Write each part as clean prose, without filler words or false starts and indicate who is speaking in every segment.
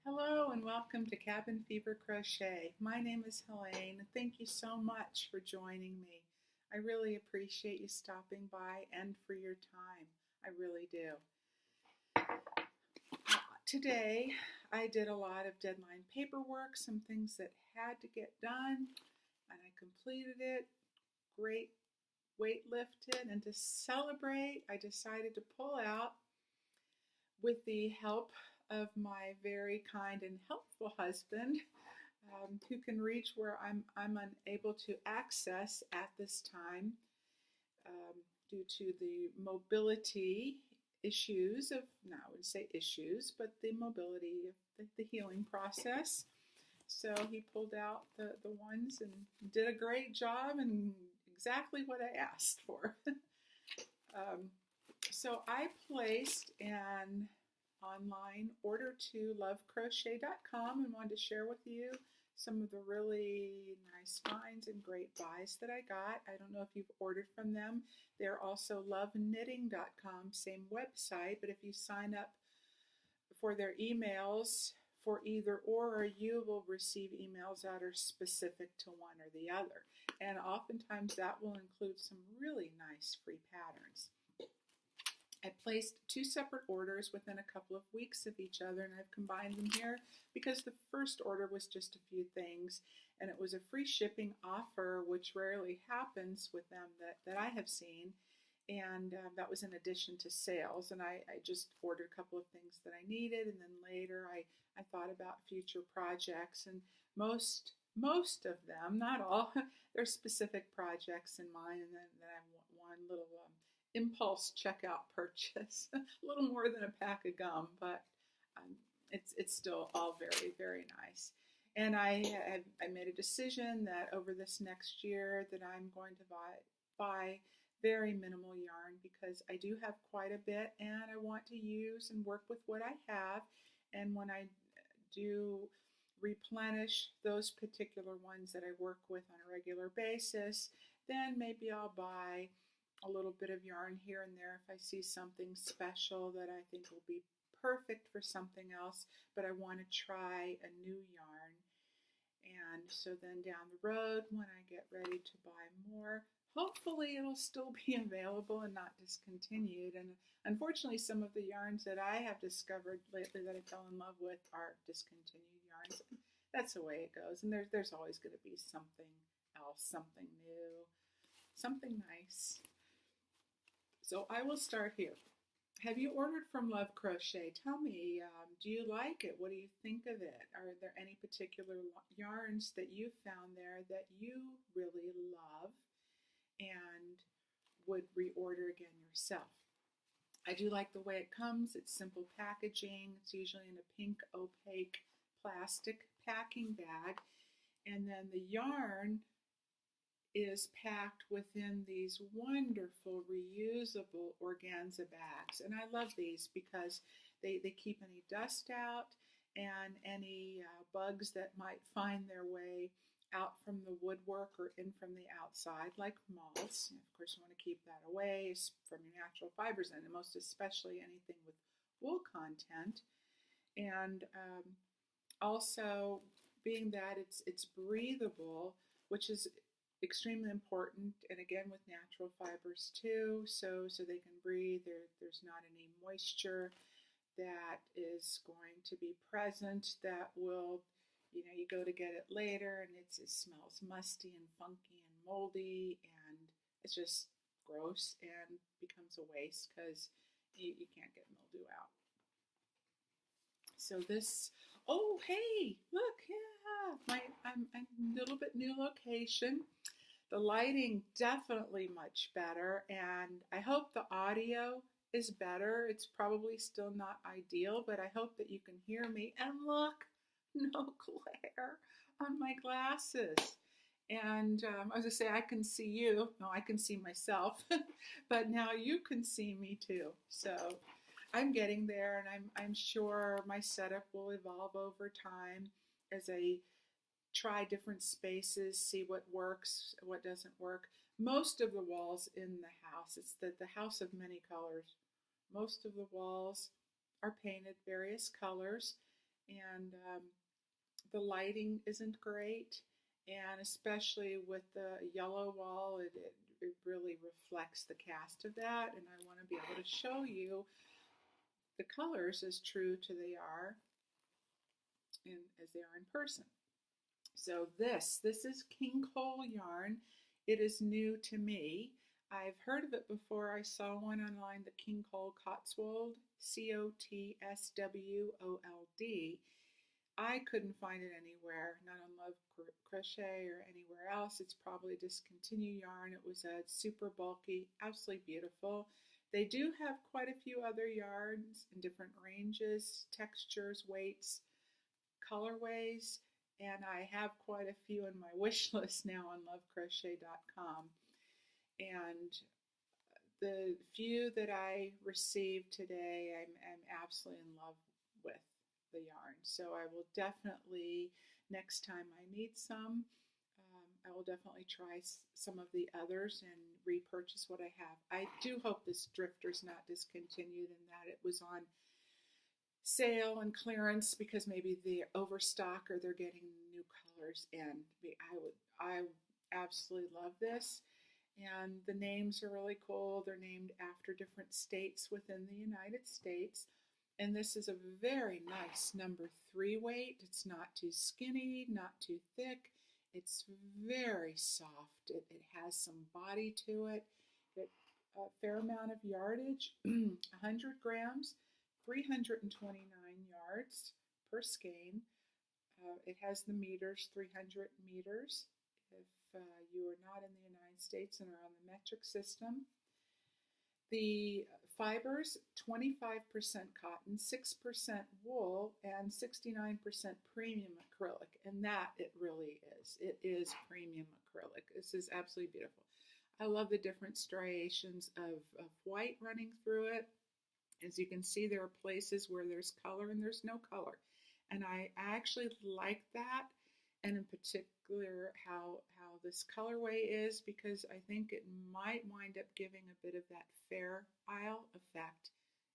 Speaker 1: Hello and welcome to Cabin Fever Crochet. My name is Helene. Thank you so much for joining me. I really appreciate you stopping by and for your time. I really do. Today I did a lot of deadline paperwork, some things that had to get done, and I completed it. Great weight lifted, and to celebrate, I decided to pull out with the help of my very kind and helpful husband, who can reach where I'm unable to access at this time, due to the mobility issues of, no, I wouldn't say issues, but the mobility of the healing process. So he pulled out the ones and did a great job and exactly what I asked for. So I placed an online order to LoveCrochet.com and wanted to share with you some of the really nice finds and great buys that I got. I don't know if you've ordered from them. They're also loveknitting.com, same website, but if you sign up for their emails for either or, you will receive emails that are specific to one or the other. And oftentimes that will include some really nice free patterns. I placed two separate orders within a couple of weeks of each other, and I've combined them here because the first order was just a few things, and it was a free shipping offer, which rarely happens with them that I have seen, and that was in addition to sales. And I just ordered a couple of things that I needed, and then later I thought about future projects, and most of them, not all, there's specific projects in mind, and then I want one little impulse checkout purchase, a little more than a pack of gum, but it's still all very, very nice. And I made a decision that over this next year that I'm going to buy very minimal yarn, because I do have quite a bit and I want to use and work with what I have. And when I do replenish those particular ones that I work with on a regular basis, then maybe I'll buy a little bit of yarn here and there if I see something special that I think will be perfect for something else, but I want to try a new yarn. And so then down the road, when I get ready to buy more, hopefully it'll still be available and not discontinued. And unfortunately, some of the yarns that I have discovered lately that I fell in love with are discontinued yarns. That's the way it goes. And there's always going to be something else, something new, something nice. So I will start here. Have you ordered from Love Crochet? Tell me, do you like it? What do you think of it? Are there any particular yarns that you found there that you really love and would reorder again yourself? I do like the way it comes. It's simple packaging. It's usually in a pink opaque plastic packing bag. And then the yarn is packed within these wonderful reusable organza bags. And I love these because they keep any dust out and any bugs that might find their way out from the woodwork or in from the outside, like moths. And of course, you want to keep that away from your natural fibers, and most especially anything with wool content. And also, being that it's breathable, which is extremely important, and again with natural fibers too, so they can breathe. There's not any moisture that is going to be present that will, you go to get it later and it smells musty and funky and moldy, and it's just gross and becomes a waste because you can't get mildew out. So this, oh hey, look, yeah, I'm a little bit new location. The lighting definitely much better, and I hope the audio is better. It's probably still not ideal, but I hope that you can hear me. And look, no glare on my glasses. And I was going to say, I can see you. No, I can see myself, but now you can see me too. So I'm getting there, and I'm sure my setup will evolve over time as I try different spaces, see what works, what doesn't work. Most of the walls in the house, it's the house of many colors. Most of the walls are painted various colors, and the lighting isn't great, and especially with the yellow wall, it really reflects the cast of that, and I want to be able to show you the colors as true to they are as they are in person. So this is king coal yarn. It is new to me. I've heard of it before. I saw one online, the king coal Cotswold, Cotswold. I couldn't find it anywhere, not on Love Crochet or anywhere else. It's probably discontinued yarn. It was a super bulky, absolutely beautiful. They do have quite a few other yarns in different ranges, textures, weights, colorways, and I have quite a few in my wish list now on LoveCrochet.com. And the few that I received today, I'm absolutely in love with the yarn. So I will definitely, next time I need some, I will definitely try some of the others and repurchase what I have. I do hope this drifter's not discontinued and that it was on sale and clearance because maybe they overstock or they're getting new colors in. I absolutely love this. And the names are really cool. They're named after different states within the United States. And this is a very nice number 3 weight. It's not too skinny, not too thick. It's very soft. It has some body to it. A fair amount of yardage, 100 grams, 329 yards per skein. It has the meters, 300 meters. If you are not in the United States and are on the metric system. The fibers, 25% cotton, 6% wool, and 69% premium acrylic. And that it really is. It is premium acrylic. This is absolutely beautiful. I love the different striations of white running through it. As you can see, there are places where there's color and there's no color. And I actually like that. And in particular, how this colorway is, because I think it might wind up giving a bit of that Fair Isle effect.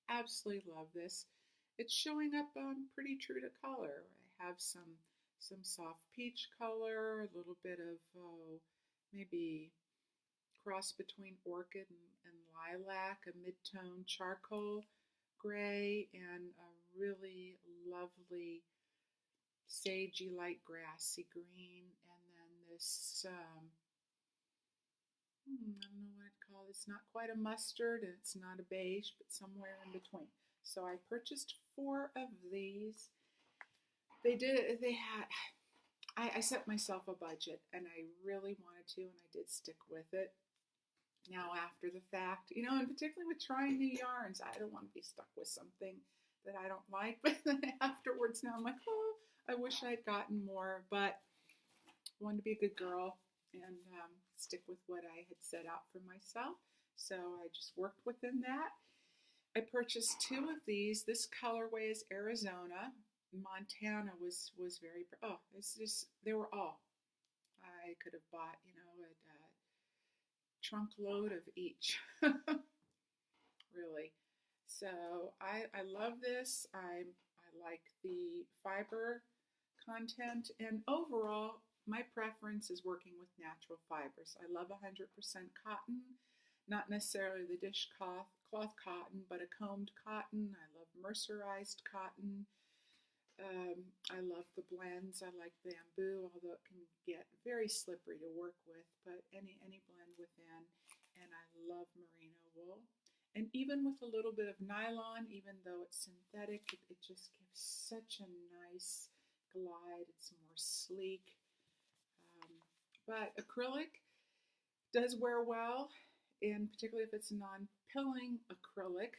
Speaker 1: Absolutely love this. It's showing up pretty true to color. I have some soft peach color, a little bit of maybe cross between orchid and lilac, a mid-tone charcoal gray, and a really lovely sagey light grassy green, and then this I don't know what I'd call it. It's not quite a mustard and it's not a beige, but somewhere in between. So I purchased 4 of these. I set myself a budget and I really wanted to, and I did stick with it. Now after the fact, and particularly with trying new yarns, I don't want to be stuck with something that I don't like, but then afterwards now I'm like, oh, I wish I'd gotten more, but I wanted to be a good girl and stick with what I had set out for myself. So I just worked within that. I purchased 2 of these. This colorway is Arizona. Montana was very, it's just, they were all. I could have bought, a trunk load of each, really. So I love this. I like the fiber content, and overall my preference is working with natural fibers. I love 100% cotton, not necessarily the dishcloth cotton, but a combed cotton. I love mercerized cotton. I love the blends. I like bamboo, although it can get very slippery to work with, but any blend within. And I love merino wool. And even with a little bit of nylon, even though it's synthetic, it just gives such a nice glide. It's more sleek. But acrylic does wear well, and particularly if it's non-pilling acrylic.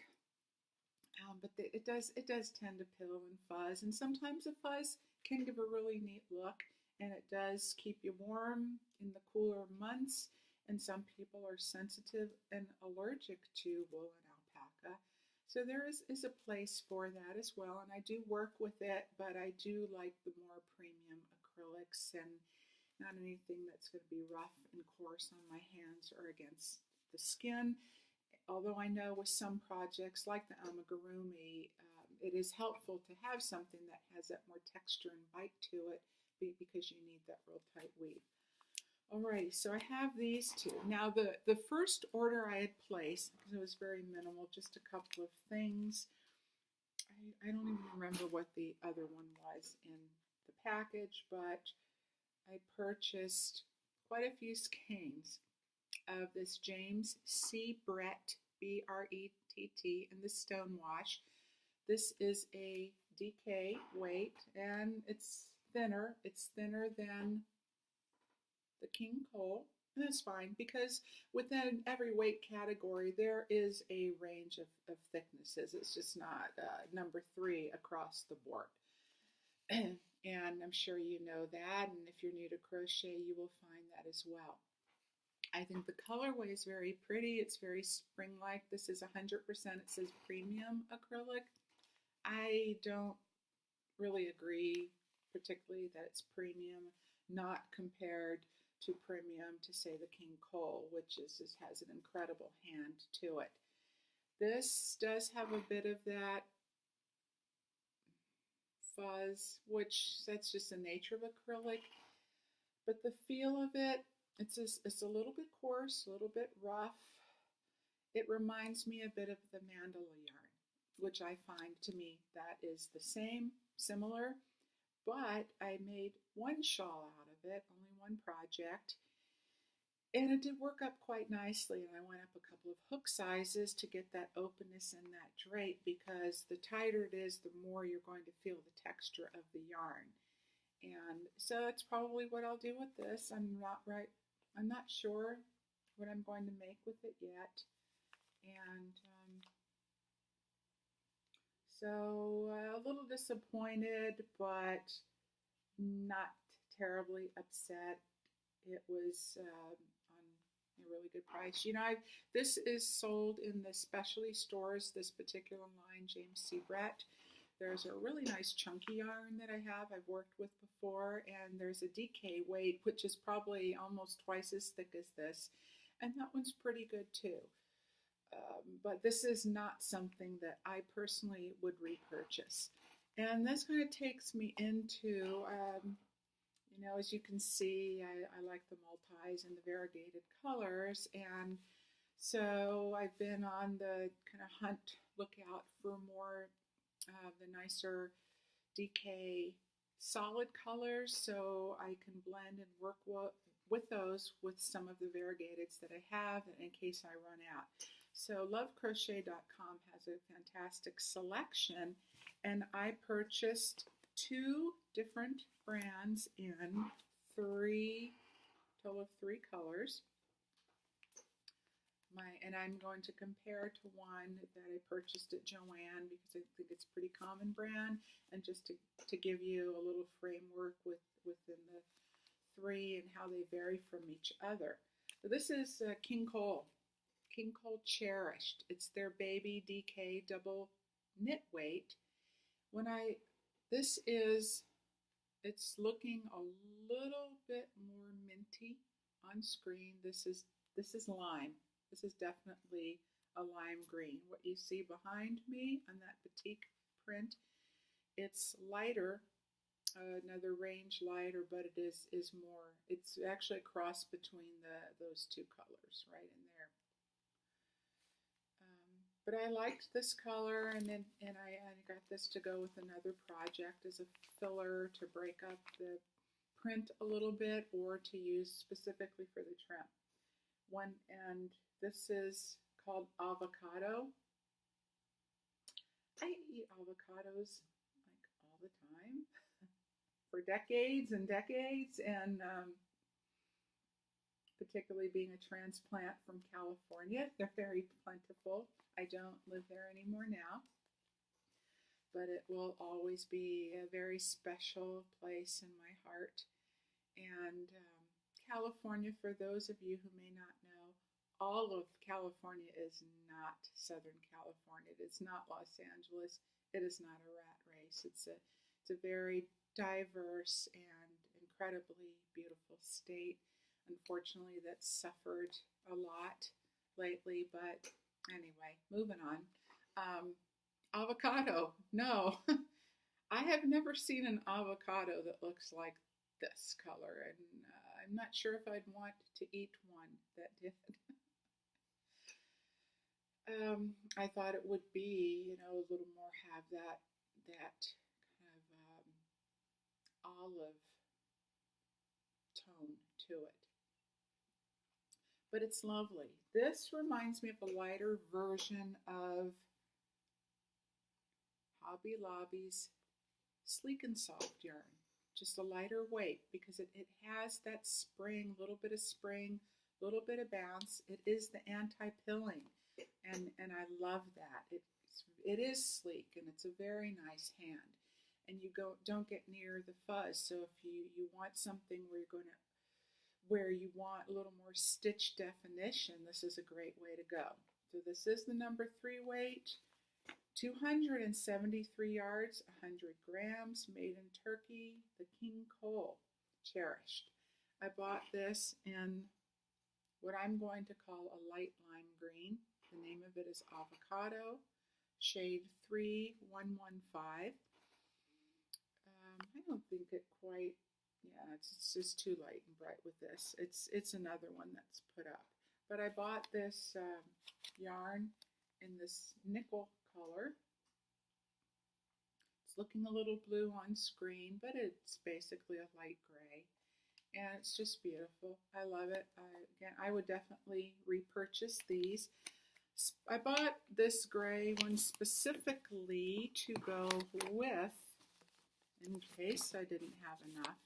Speaker 1: But it does tend to pill and fuzz, and sometimes the fuzz can give a really neat look, and it does keep you warm in the cooler months. And some people are sensitive and allergic to wool and alpaca, so there is a place for that as well. And I do work with it, but I do like the more premium acrylics and not anything that's going to be rough and coarse on my hands or against the skin. Although I know with some projects like the amigurumi, it is helpful to have something that has that more texture and bite to it because you need that real tight weave. Alrighty, so I have these two. Now the first order I had placed, because it was very minimal, just a couple of things. I don't even remember what the other one was in the package, but I purchased quite a few skeins of this James C. Brett, B-R-E-T-T, in the stone wash. This is a DK weight, and it's thinner. It's thinner than the King Cole, and that's fine because within every weight category there is a range of thicknesses. It's just not number 3 across the board. And I'm sure you know that, and if you're new to crochet you will find that as well. I think the colorway is very pretty. It's very spring-like. This is 100%, it says premium acrylic. I don't really agree particularly that it's premium, not compared to premium to say the King Cole, which has an incredible hand to it. This does have a bit of that fuzz, which that's just the nature of acrylic, but the feel of it, it's a little bit coarse, a little bit rough. It reminds me a bit of the mandala yarn, which I find, to me, that is the same, similar, but I made one shawl out of it, only one project, and it did work up quite nicely, and I went up a couple of hook sizes to get that openness in that drape, because the tighter it is, the more you're going to feel the texture of the yarn. And so that's probably what I'll do with this. I'm not sure what I'm going to make with it yet. And so a little disappointed, but not terribly upset. It was on a really good price. You know, this is sold in the specialty stores, this particular line, James C. Brett. There's a really nice chunky yarn that I have, I've worked with before, and there's a DK weight, which is probably almost twice as thick as this, and that one's pretty good too. But this is not something that I personally would repurchase. And this kind of takes me into, you know, as you can see, I like the multis and the variegated colors, and so I've been on the kind of hunt, lookout for more the nicer DK solid colors, so I can blend and work with those with some of the variegateds that I have in case I run out. So LoveCrochet.com has a fantastic selection, and I purchased 2 different brands in total of 3 colors. And I'm going to compare to one that I purchased at Joann because I think it's a pretty common brand, and just to give you a little framework within the 3 and how they vary from each other. So this is King Cole Cherished. It's their baby DK double knit weight. It's looking a little bit more minty on screen. This is lime. This is definitely a lime green. What you see behind me on that batik print, it's lighter, another range lighter, but it is more, it's actually a cross between those 2 colors right in there. But I liked this color, and I got this to go with another project as a filler to break up the print a little bit, or to use specifically for the trim. And this is called avocado. I eat avocados like all the time for decades and decades, and particularly being a transplant from California, they're very plentiful. I don't live there anymore now, but it will always be a very special place in my heart. And California, for those of you who may not know, all of California is not Southern California. It is not Los Angeles. It is not a rat race. It's a very diverse and incredibly beautiful state. Unfortunately, that's suffered a lot lately, but anyway, moving on. Avocado. No, I have never seen an avocado that looks like this color, and I'm not sure if I'd want to eat one that did. I thought it would be, a little more have that kind of olive tone to it. But it's lovely. This reminds me of a lighter version of Hobby Lobby's Sleek and Soft yarn. Just a lighter weight because it has that spring, little bit of spring, little bit of bounce. It is the anti-pilling, and I love that. It is sleek and it's a very nice hand. And you don't get near the fuzz. So if you want something where you want a little more stitch definition, this is a great way to go. So this is the number 3 weight, 273 yards, 100 grams, made in Turkey, the King Cole, cherished. I bought this in what I'm going to call a light lime green. The name of it is Avocado, shade 3115. I don't think it quite, it's just too light and bright with this. It's another one that's put up. But I bought this yarn in this nickel color. It's looking a little blue on screen, but it's basically a light gray. And it's just beautiful. I love it. Again, I would definitely repurchase these. I bought this gray one specifically to go with, in case I didn't have enough.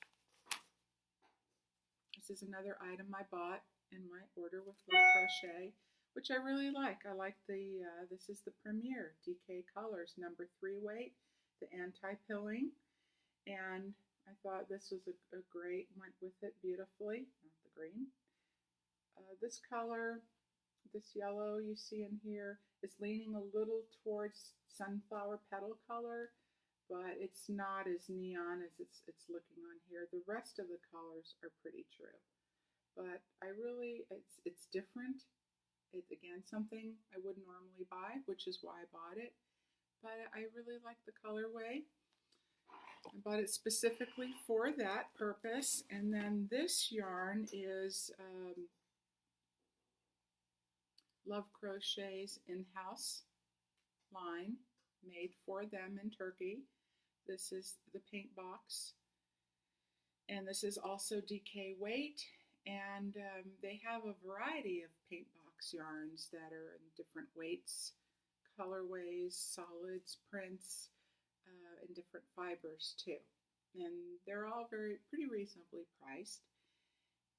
Speaker 1: This is another item I bought in my order with LoveCrochet, which I really like. I like this is the Premier DK Colors, number 3 weight, the anti-pilling. And I thought this was a great, went with it beautifully, not the green. This color, this yellow you see in here, is leaning a little towards sunflower petal color, but it's not as neon as it's looking on here. The rest of the colors are pretty true. But it's different. It's, again, something I wouldn't normally buy, which is why I bought it. But I really like the colorway. I bought it specifically for that purpose. And then this yarn is LoveCrochet's in-house line, made for them in Turkey. This is the Paintbox. And this is also DK weight. And they have a variety of Paintbox yarns that are in different weights, colorways, solids, prints, and different fibers too. And they're all pretty reasonably priced.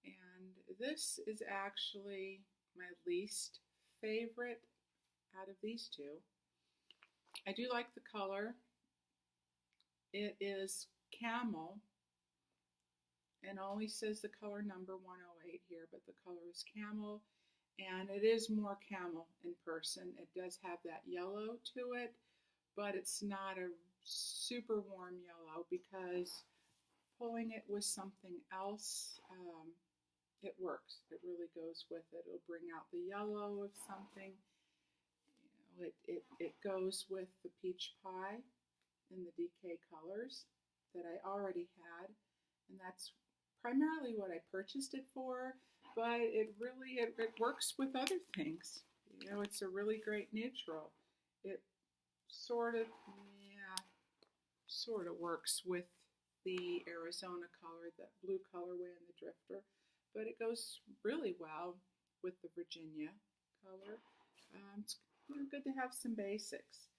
Speaker 1: And this is actually my least favorite out of these two. I do like the color. It is camel, and only says the color number 108 here, but the color is camel, and it is more camel in person. It does have that yellow to it, but it's not a super warm yellow, because pulling it with something else, it works. It really goes with it. It'll bring out the yellow of something. It goes with the peach pie in the DK colors that I already had, and that's primarily what I purchased it for, but it works with other things. It's a really great neutral. It sort of works with the Arizona color, that blue colorway in the Drifter, but it goes really well with the Virginia color. It's good to have some basics.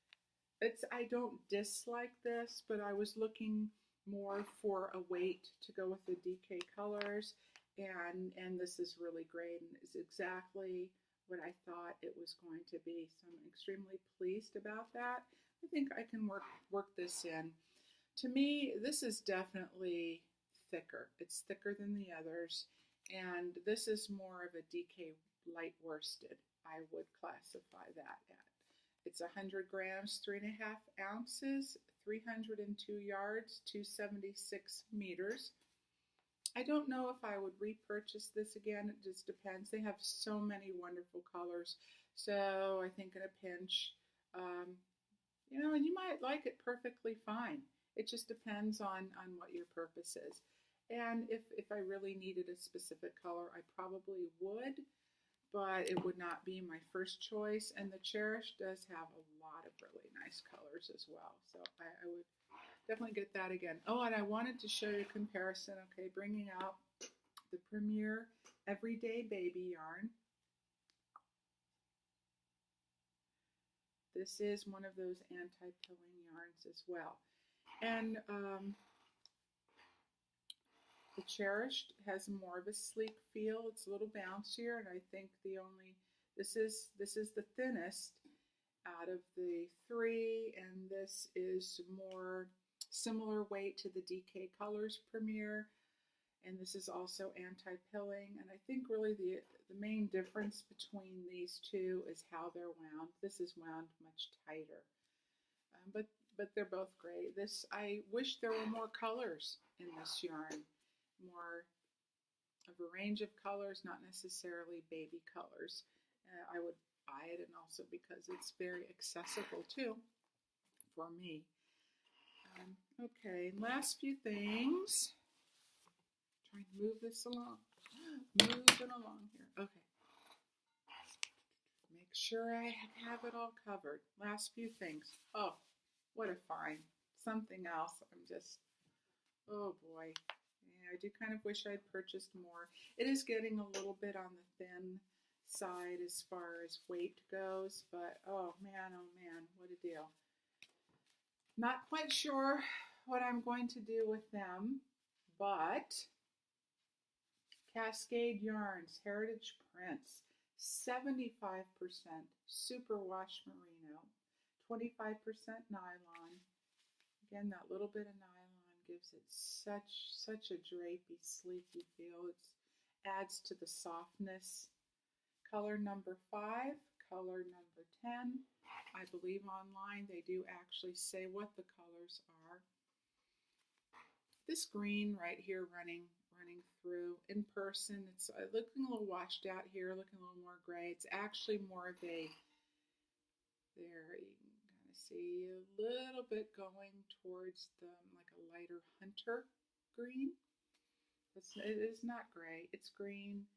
Speaker 1: I don't dislike this, but I was looking more for a weight to go with the DK colors, and this is really great and is exactly what I thought it was going to be. So I'm extremely pleased about that. I think I can work this in. To me, this is definitely thicker. It's thicker than the others, and this is more of a DK light worsted, I would classify that at. It's 100 grams, 3.5 ounces, 302 yards, 276 meters. I don't know if I would repurchase this again. It just depends. They have so many wonderful colors. So I think in a pinch, You know, and you might like it perfectly fine. It just depends on what your purpose is. And if I really needed a specific color, I probably would, but it would not be my first choice. And the Cherish does have a lot of really nice colors as well. So I would definitely get that again. Oh, and I wanted to show you a comparison. Okay, bringing out the Premier Everyday Baby yarn. This is one of those anti-pilling yarns as well. And the Cherished has more of a sleek feel. It's a little bouncier, and I think this is the thinnest out of the three, and this is more similar weight to the DK Colors Premier, and this is also anti-pilling. And I think really the main difference between these two is how they're wound. This is wound much tighter, but they're both great. I wish there were more colors in this yarn, more of a range of colors, not necessarily baby colors. I would buy it, and also because it's very accessible too for me. Okay, last few things. Trying to move this along. Moving along here. Okay. Make sure I have it all covered. Last few things. Oh, what a find. Something else. Oh boy. Yeah, I do kind of wish I'd purchased more. It is getting a little bit on the thin side as far as weight goes, but oh man, what a deal. Not quite sure what I'm going to do with them, but Cascade Yarns, Heritage Prints, 75% superwash merino, 25% nylon. Again, that little bit of nylon gives it such a drapey, sleeky feel. It adds to the softness. Color number 5, color number 10. I believe online they do actually say what the colors are. This green right here running through. In person, it's looking a little washed out here, looking a little more gray. It's actually more of a, there you can kind of see a little bit going towards the like a lighter hunter green. It is not gray. It's green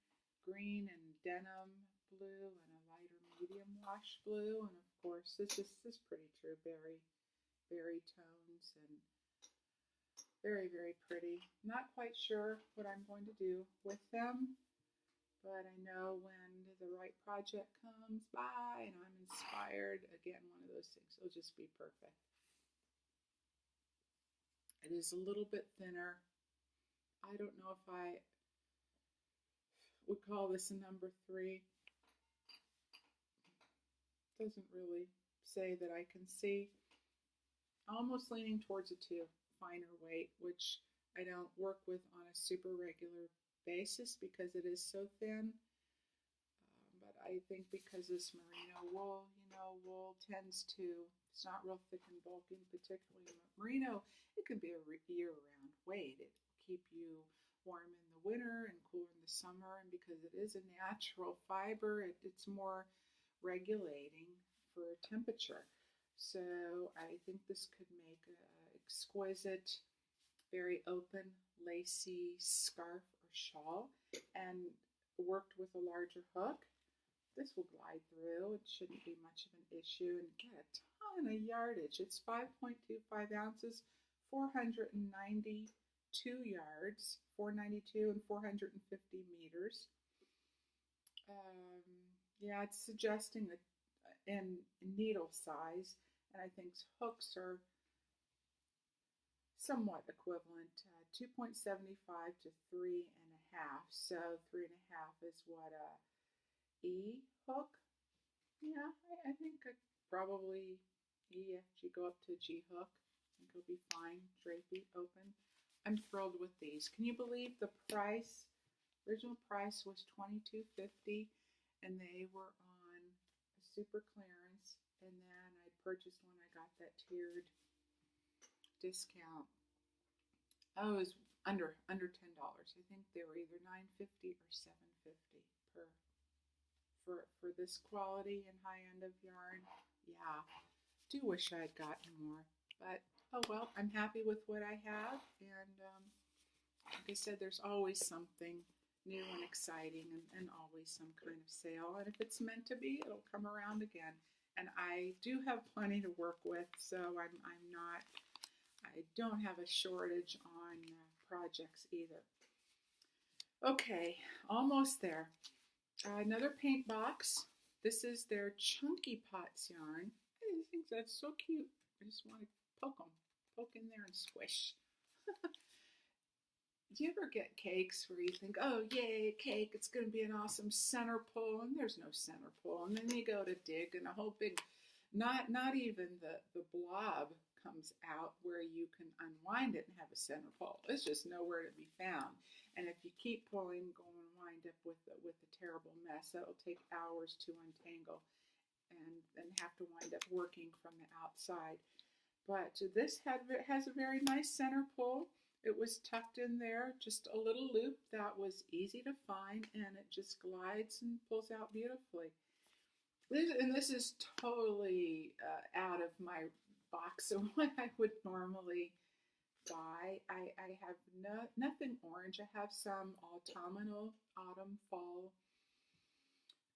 Speaker 1: and denim blue and a lighter medium wash blue, and of course this is pretty true berry tones and very pretty. Not quite sure what I'm going to do with them, but I know when the right project comes by and I'm inspired, again, one of those things, it'll just be perfect. It is a little bit thinner. I don't know if I would call this a number 3. Doesn't really say that I can see. Almost leaning towards a 2, finer weight, which I don't work with on a super regular basis because it is so thin. But I think because this merino wool, wool tends to, it's not real thick and bulky, particularly merino. It can be a year-round weight. It will keep you warm in the winter and cool in the summer, and because it is a natural fiber, it's more regulating for temperature. So I think this could make an exquisite, very open, lacy scarf or shawl, and worked with a larger hook. This will glide through. It shouldn't be much of an issue, and get a ton of yardage. It's 5.25 ounces, 492 yards, 492 and 450 meters. Yeah, it's suggesting that in needle size, and I think hooks are somewhat equivalent, 2.75 to 3.5. So 3.5 is what a E hook. Yeah, I think probably E, F, G, go up to G hook. I think it'll be fine, drapey, open. I'm thrilled with these. Can you believe the price? Original price was $22.50, and they were on a super clearance, and then I purchased when I got that tiered discount. Oh, it was under $10. I think they were either $9.50 or $7.50 for this quality and high end of yarn. Yeah, do wish I had gotten more, but oh well, I'm happy with what I have, and like I said, there's always something new and exciting, and always some kind of sale, and if it's meant to be, it'll come around again. And I do have plenty to work with, so I don't have a shortage on projects either. Okay, almost there. Another Paintbox. This is their Chunky Pots yarn. I think that's so cute. I just want to poke in there and squish. Do you ever get cakes where you think, oh yay, a cake, it's going to be an awesome center pull, and there's no center pull, and then you go to dig and a whole big, not even the blob comes out where you can unwind it and have a center pull. It's just nowhere to be found. And if you keep pulling, go and wind up with a terrible mess. That'll take hours to untangle and have to wind up working from the outside. But this has a very nice center pull. It was tucked in there, just a little loop that was easy to find, and it just glides and pulls out beautifully. This is totally out of my box of what I would normally buy. I have nothing orange. I have some autumnal, autumn, fall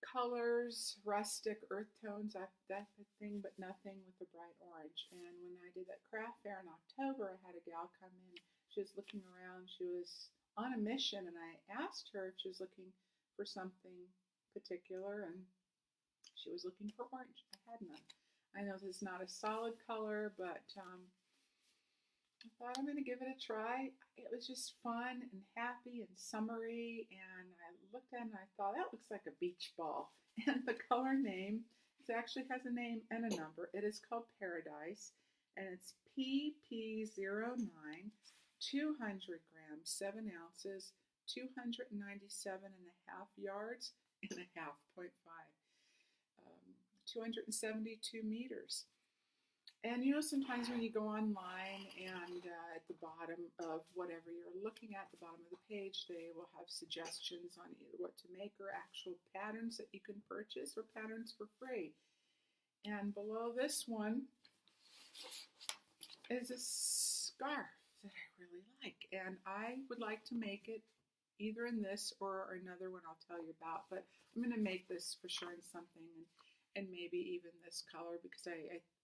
Speaker 1: colors, rustic earth tones, that type of thing, but nothing with a bright orange. And when I did that craft fair in October, I had a gal come in. She was looking around. She was on a mission, and I asked her if she was looking for something particular, and she was looking for orange. I had none. I know this is not a solid color, but I thought I'm going to give it a try. It was just fun and happy and summery, and I looked at it and I thought, that looks like a beach ball. And the color name, it actually has a name and a number. It is called Paradise, and it's PP09, 200 grams, 7 ounces, 297 and a half yards, and a half, 0.5. 272 meters. And you know, sometimes when you go online and at the bottom of whatever you're looking at, the bottom of the page, they will have suggestions on either what to make or actual patterns that you can purchase or patterns for free. And below this one is a scarf that I really like. And I would like to make it either in this or another one I'll tell you about. But I'm going to make this for sure in something, and maybe even this color, because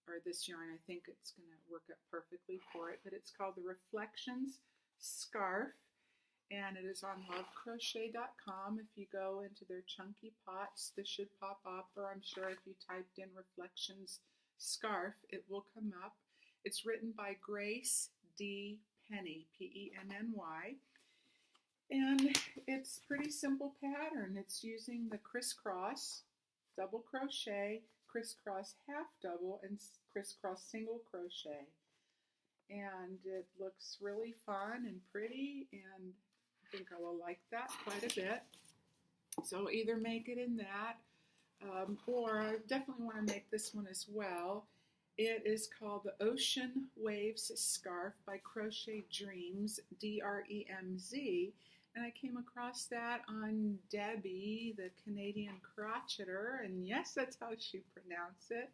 Speaker 1: or this yarn, I think it's going to work up perfectly for it. But it's called the Reflections Scarf, and it is on LoveCrochet.com. If you go into their Chunky Pots, this should pop up, or I'm sure if you typed in Reflections Scarf, it will come up. It's written by Grace D. Penny, Penny, and it's pretty simple pattern. It's using the crisscross, double crochet, crisscross half double, and crisscross single crochet. And it looks really fun and pretty, and I think I will like that quite a bit. So either make it in that, or I definitely want to make this one as well. It is called the Ocean Waves Scarf by Crochet Dreamz, Dremz. And I came across that on Debbie, the Canadian Crocheter, and yes, that's how she pronounced it.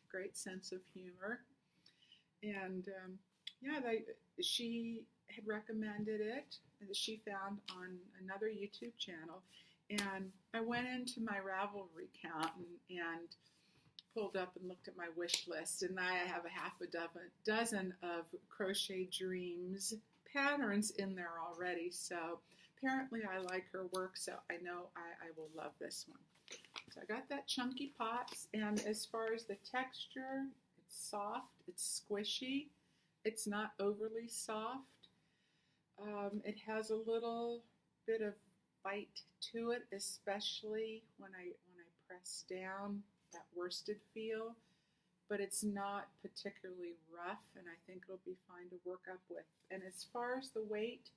Speaker 1: Great sense of humor. And yeah, she had recommended it, that she found on another YouTube channel. And I went into my Ravelry account and pulled up and looked at my wish list, and I have a half a dozen of Crochet Dreamz patterns in there already. So apparently I like her work, so I know I will love this one. So I got that Chunky Pots, and as far as the texture, it's soft, it's squishy, it's not overly soft. It has a little bit of bite to it, especially when I press down, that worsted feel, but it's not particularly rough, and I think it'll be fine to work up with. And as far as the weight,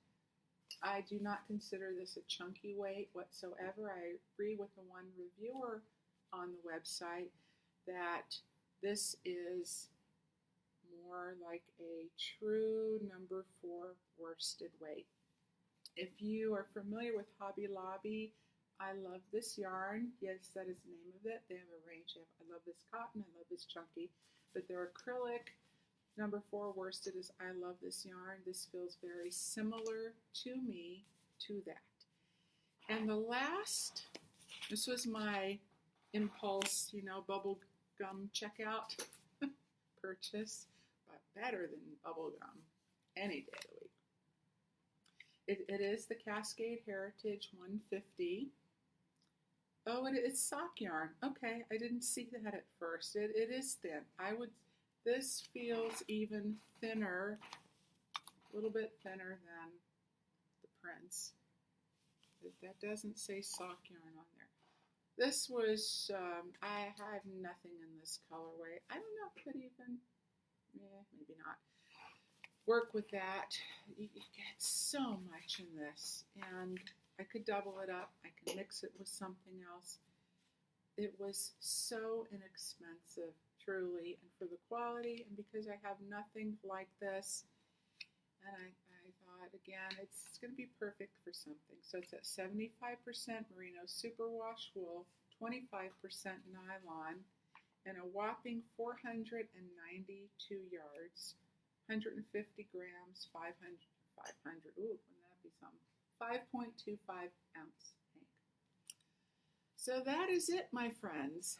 Speaker 1: I do not consider this a chunky weight whatsoever. I agree with the one reviewer on the website that this is more like a true number 4 worsted weight. If you are familiar with Hobby Lobby, I love this yarn. Yes, that is the name of it. They have a range. I love this cotton. I love this chunky. But their acrylic, number 4 worsted, is I love this yarn. This feels very similar to me to that. And the last, this was my impulse, bubble gum checkout purchase, but better than bubble gum any day of the week. It is the Cascade Heritage 150. Oh, it's sock yarn. Okay, I didn't see that at first. It is thin. This feels even thinner, a little bit thinner than the Prince. That doesn't say sock yarn on there. This was, I have nothing in this colorway. I don't know if it could even, maybe not, work with that. You get so much in this, and I could double it up. I can mix it with something else. It was so inexpensive, truly, and for the quality, and because I have nothing like this, and I thought, again, it's going to be perfect for something. So it's at 75% merino superwash wool, 25% nylon, and a whopping 492 yards, 150 grams, 500, ooh, wouldn't that be something? 5.25 ounce hank. So that is it, my friends.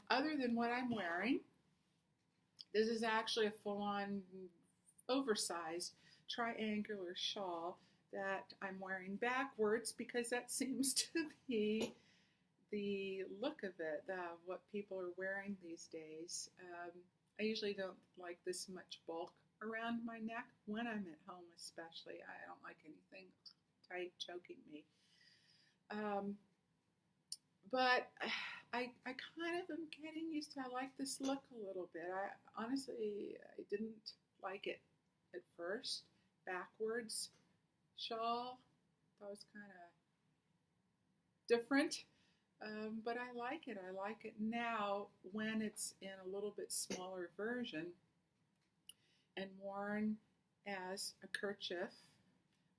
Speaker 1: Other than what I'm wearing, this is actually a full-on oversized triangular shawl that I'm wearing backwards because that seems to be the look of it, what people are wearing these days. I usually don't like this much bulk around my neck when I'm at home, especially. I don't like anything tight choking me. But I kind of am getting used to, I like this look a little bit. Honestly, I didn't like it at first. Backwards shawl, that was kind of different. But I like it. I like it now when it's in a little bit smaller version and worn as a kerchief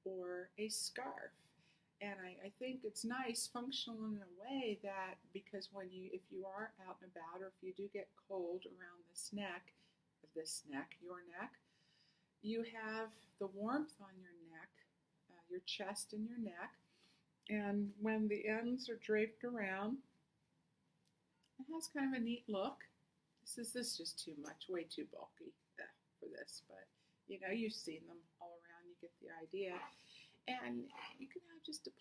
Speaker 1: or a scarf. And I think it's nice, functional in a way that, because if you are out and about, or if you do get cold around your neck, you have the warmth on your neck, your chest and your neck. And when the ends are draped around, it has kind of a neat look. This is just too much, way too bulky for this, but you've seen them all around, you get the idea. And you can have just a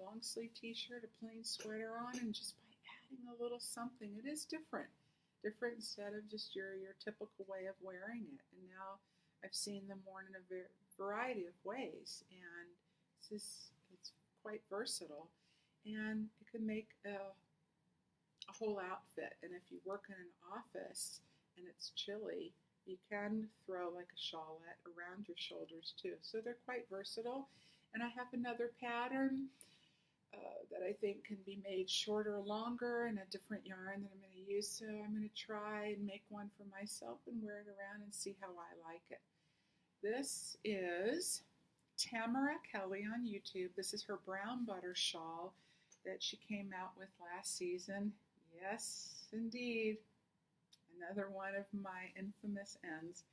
Speaker 1: long sleeve t-shirt, a plain sweater on, and just by adding a little something, it is different instead of just your typical way of wearing it. And now I've seen them worn in a variety of ways, and it's quite versatile, and it can make a whole outfit. And if you work in an office and it's chilly, you can throw like a shawlette around your shoulders too. So they're quite versatile. And I have another pattern that I think can be made shorter or longer, and a different yarn that I'm going to use. So I'm going to try and make one for myself and wear it around and see how I like it. This is Tamara Kelly on YouTube. This is her brown butter shawl that she came out with last season. Yes, indeed. Another one of my infamous ends.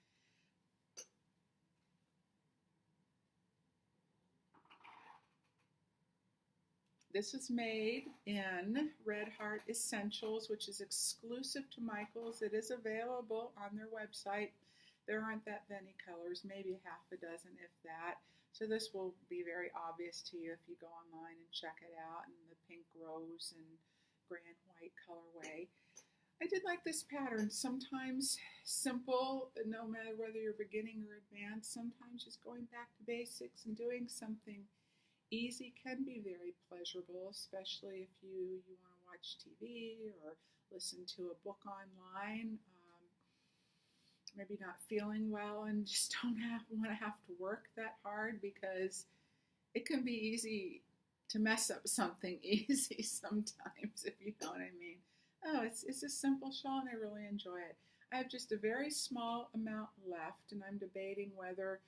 Speaker 1: This was made in Red Heart Essentials, which is exclusive to Michaels. It is available on their website. There aren't that many colors, maybe half a dozen, if that. So this will be very obvious to you if you go online and check it out, in the pink rose and grand white colorway. I did like this pattern. Sometimes simple, no matter whether you're beginning or advanced. Sometimes just going back to basics and doing something easy can be very pleasurable, especially if you want to watch TV or listen to a book online. Maybe not feeling well and just don't want to have to work that hard, because it can be easy to mess up something easy sometimes, if you know what I mean. Oh, it's a simple shawl and I really enjoy it. I have just a very small amount left, and I'm debating whether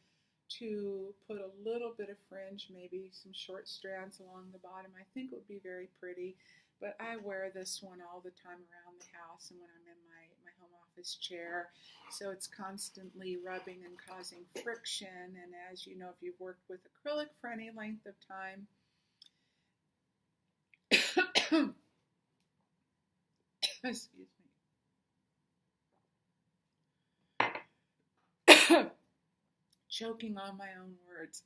Speaker 1: to put a little bit of fringe, maybe some short strands along the bottom. I think it would be very pretty, but I wear this one all the time around the house and when I'm in my home office chair, so it's constantly rubbing and causing friction. And as you know, if you've worked with acrylic for any length of time, excuse me, choking on my own words.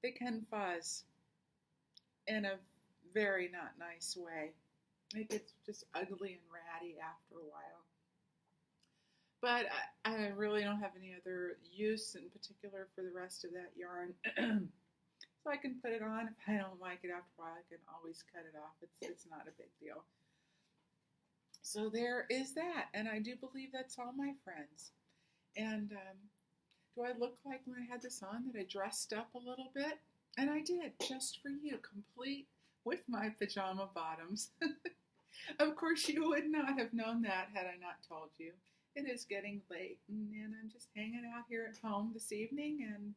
Speaker 1: They can fuzz in a very not nice way. It gets just ugly and ratty after a while. But I really don't have any other use in particular for the rest of that yarn. So I can put it on. If I don't like it after a while, I can always cut it off. It's not a big deal. So there is that. And I do believe that's all, my friends. And do I look like when I had this on that I dressed up a little bit? And I did, just for you, complete with my pajama bottoms. Of course, you would not have known that had I not told you. It is getting late, and I'm just hanging out here at home this evening and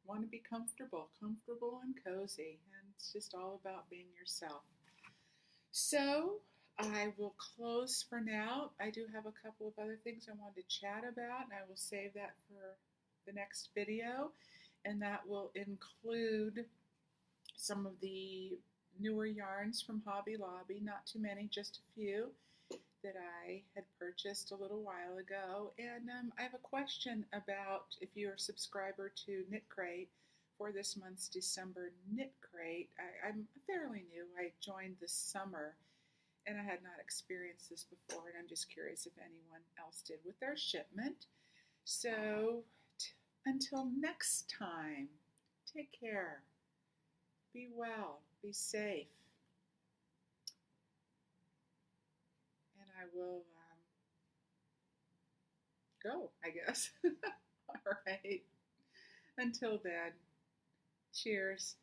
Speaker 1: want to be comfortable and cozy. And it's just all about being yourself. So I will close for now. I do have a couple of other things I wanted to chat about, and I will save that for the next video. And that will include some of the newer yarns from Hobby Lobby, not too many, just a few that I had purchased a little while ago. And I have a question about if you're a subscriber to Knit Crate for this month's December Knit Crate. I'm fairly new. I joined this summer and I had not experienced this before, and I'm just curious if anyone else did with their shipment. So until next time, take care. Be well. Be safe. And I will go, I guess. All right. Until then, cheers.